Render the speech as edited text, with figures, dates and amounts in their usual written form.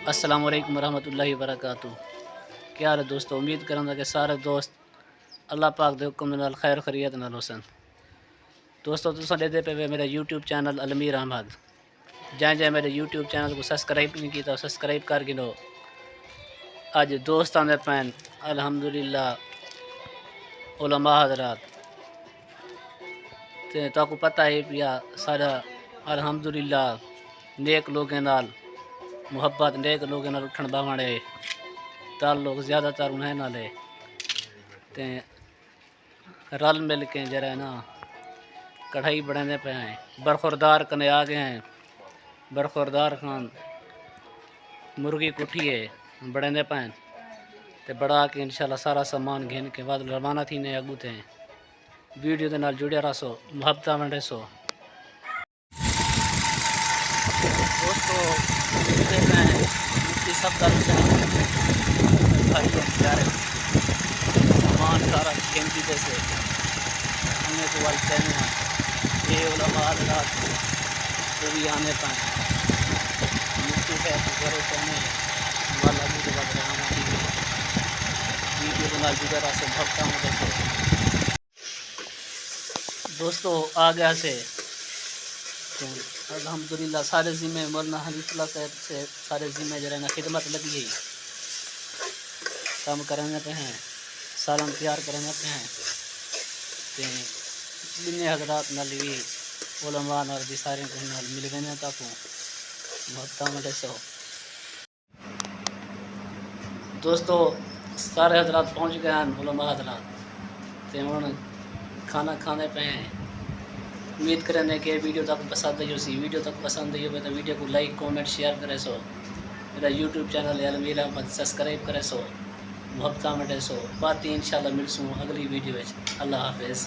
अस्सलाम वालेकुम रहमतुल्लाहि व बरकातुहू। क्या हाल है दोस्तों? उम्मीद करूँगा कि सारे दोस्त अल्लाह पाक दे हुक्म नाल खैर खैरियत नाल होसन। दोस्तों तुसां देते पे मेरा यूट्यूब चैनल अलमीर अहमद। जै मेरे यूट्यूब चैनल को सब्सक्राइब नहीं किया सब्सक्राइब कर गिनो। अज दोस्त आंदे पैन अल्हम्दुलिल्लाह उलमा हज़रात ते ताको पता है पिया सारा अल्हम्दुलिल्लाह नेक लोगों नाल मुहब्बत नेक लोगों नाल उठन बहन है ताल्लुक ज़्यादातर उन्हें नाल है ते रल मिल के जरा ना कढ़ाई बनाने पे हैं। बरखुरदार कने आ गए हैं। बरखुरदार खान मुर्गी कुठी है बड़े पैन ते बड़ा के इंशाल्लाह सारा सामान घेन के बाद रवाना थी ने अगू थे वीडियो के नाल जुड़े रहो मुहब्बत वंडे सो दोस्तों सब भाई बेचारे सामान सारा कीमती से हमें तो वाल कहने हैं ये उलमा हज़रात जो भी आने पाए मुफ्ती साहब घरों कहने वाला भी तो बात रहा वीडियो के नाल जुड़ा रहा से भक्ता हूँ देखो दोस्तों आ गया से अल्हम्दुलिल्लाह सारे ज़िम्मे मौलाना हनीफुल्लाह साहब से सारे ज़िम्मे जरा ना खिदमत लगी गई काम कराने पे हैं सालन तैयार कराने पे हैं जिन्हें हजरात नाल भी उलमा नाल भी सारे को नाल मिल गए ताकू भक्ता में सो दोस्तों सारे हजरात पहुँच गए हैं उलमा हजरात ते हुण खाना खाने पे हैं। उम्मीद करें कि वीडियो तक पसंद आई सी वीडियो तक पसंद आई हो तो वीडियो को लाइक कमेंट शेयर करे सो मेरा यूट्यूब चैनल है अलमीर अहमद सब्सक्राइब करे सो मुहब्बत में सो बात इंशाल्लाह मिलसूँ अगली वीडियो। अल्लाह हाफिज़।